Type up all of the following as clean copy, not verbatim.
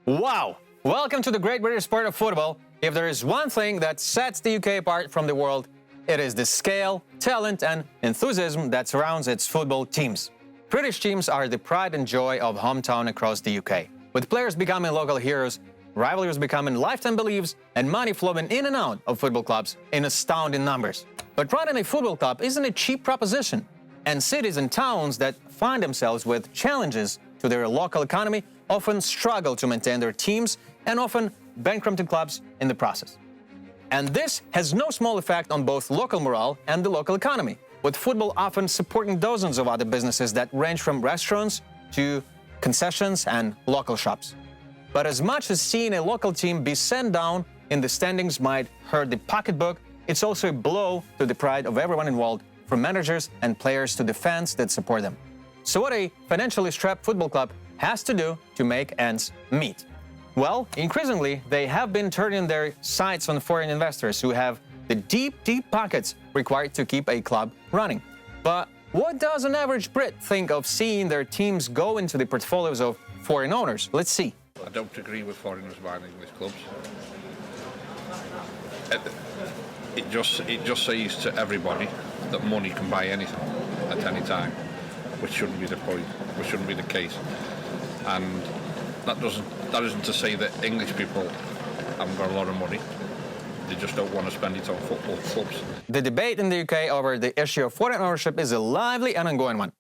Wow! Welcome to the great British sport of football. If there is one thing that sets the UK apart from the world, it is the scale, talent and enthusiasm that surrounds its football teams. British teams are the pride and joy of hometown across the UK, with players becoming local heroes, rivalries becoming lifetime beliefs, and money flowing in and out of football clubs in astounding numbers. But running a football club isn't a cheap proposition, and cities and towns that find themselves with challenges to their local economy often struggle to maintain their teams and often bankrupting clubs in the process. And this has no small effect on both local morale and the local economy, with football often supporting dozens of other businesses that range from restaurants to concessions and local shops. But as much as seeing a local team be sent down in the standings might hurt the pocketbook, it's also a blow to the pride of everyone involved, from managers and players to the fans that support them. So what a financially strapped football club has to do to make ends meet? Well, increasingly, they have been turning their sights on foreign investors who have the deep pockets required to keep a club running. But what does an average Brit think of seeing their teams go into the portfolios of foreign owners? Let's see. I don't agree with foreigners buying English clubs. It just says to everybody that money can buy anything at any time, which shouldn't be the point, which shouldn't be the case. And that isn't to say that English people haven't got a lot of money. They just don't want to spend it on football clubs. The debate in the UK over the issue of foreign ownership is a lively and ongoing one.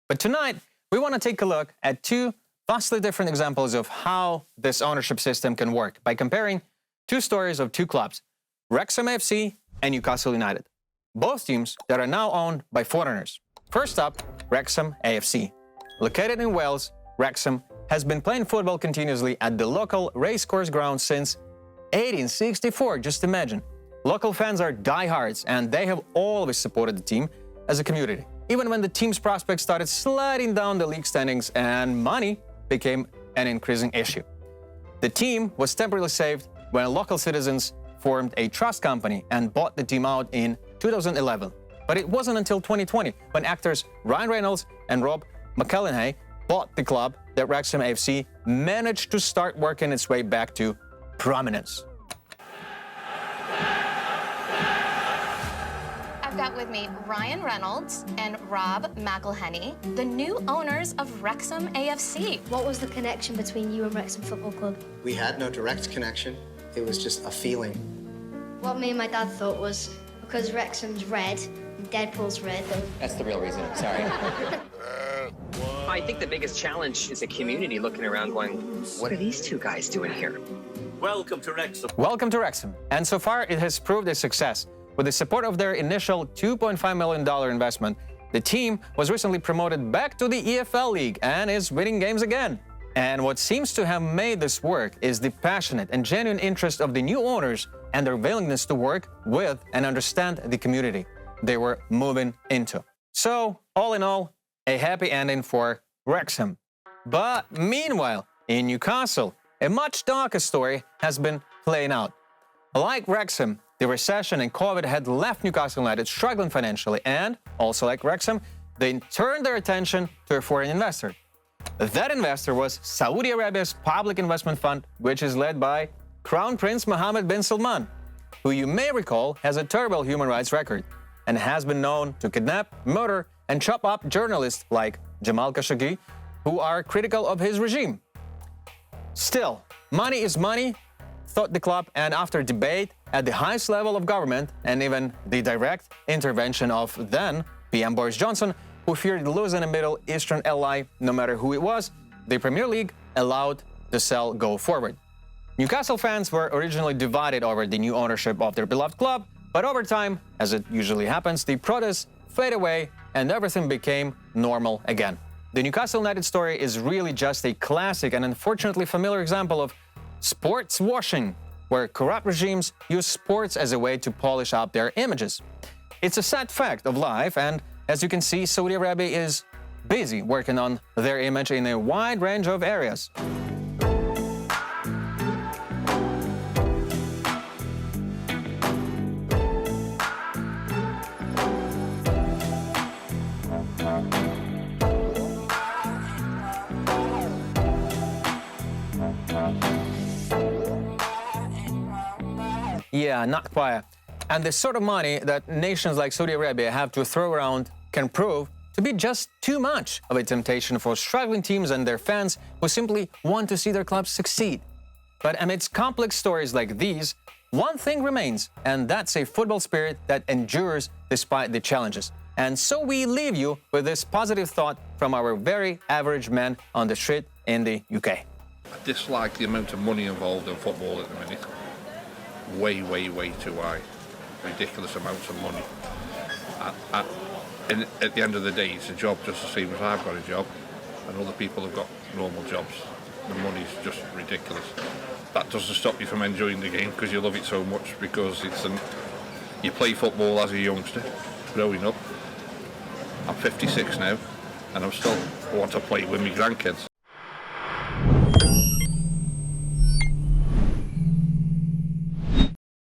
But tonight, we want to take a look at two vastly different examples of how this ownership system can work by comparing two stories of two clubs, Wrexham AFC and Newcastle United, both teams that are now owned by foreigners. First up, Wrexham AFC. Located in Wales, Wrexham has been playing football continuously at the local racecourse ground since 1864, just imagine. Local fans are diehards and they have always supported the team as a community, even when the team's prospects started sliding down the league standings and money became an increasing issue. The team was temporarily saved when local citizens formed a trust company and bought the team out in 2011. But it wasn't until 2020 when actors Reynolds and McElhenney bought the club that Wrexham AFC managed to start working its way back to prominence. I've got with me Reynolds and McElhenney, the new owners of Wrexham AFC. What was the connection between you and Wrexham Football Club? We had no direct connection. It was just a feeling. What me and my dad thought was, because Wrexham's red and Deadpool's red. That's the real reason, sorry. I think the biggest challenge is the community looking around going, what are these two guys doing here? Welcome to Wrexham. Welcome to Wrexham. And so far, it has proved a success. With the support of their initial $2.5 million investment, the team was recently promoted back to the EFL League and is winning games again. And what seems to have made this work is the passionate and genuine interest of the new owners and their willingness to work with and understand the community they were moving into. So, all in all, a happy ending for Wrexham. But meanwhile, in Newcastle, a much darker story has been playing out. Like Wrexham, the recession and COVID had left Newcastle United struggling financially, and also like Wrexham, they turned their attention to a foreign investor. That investor was Saudi Arabia's public investment fund, which is led by Crown Prince Mohammed bin Salman, who you may recall has a terrible human rights record and has been known to kidnap, murder, and chop up journalists like Jamal Khashoggi, who are critical of his regime. Still, money is money, thought the club, and after debate at the highest level of government and even the direct intervention of then PM Boris Johnson, who feared losing a Middle Eastern ally no matter who it was, the Premier League allowed the sale go forward. Newcastle fans were originally divided over the new ownership of their beloved club, but over time, as it usually happens, the protests fade away and everything became normal again. The Newcastle United story is really just a classic and unfortunately familiar example of sports washing, where corrupt regimes use sports as a way to polish up their images. It's a sad fact of life, and as you can see, Saudi Arabia is busy working on their image in a wide range of areas. Yeah, not quite. And the sort of money that nations like Saudi Arabia have to throw around can prove to be just too much of a temptation for struggling teams and their fans who simply want to see their clubs succeed. But amidst complex stories like these, one thing remains, and that's a football spirit that endures despite the challenges. And so we leave you with this positive thought from our very average man on the street in the UK. I dislike the amount of money involved in football at the minute. Way, way, way too high. Ridiculous amounts of money. At the end of the day, it's a job just the same as I've got a job, and other people have got normal jobs. The money's just ridiculous. That doesn't stop you from enjoying the game because you love it so much, because you play football as a youngster, growing up. I'm 56 now, and I still want to play with my grandkids.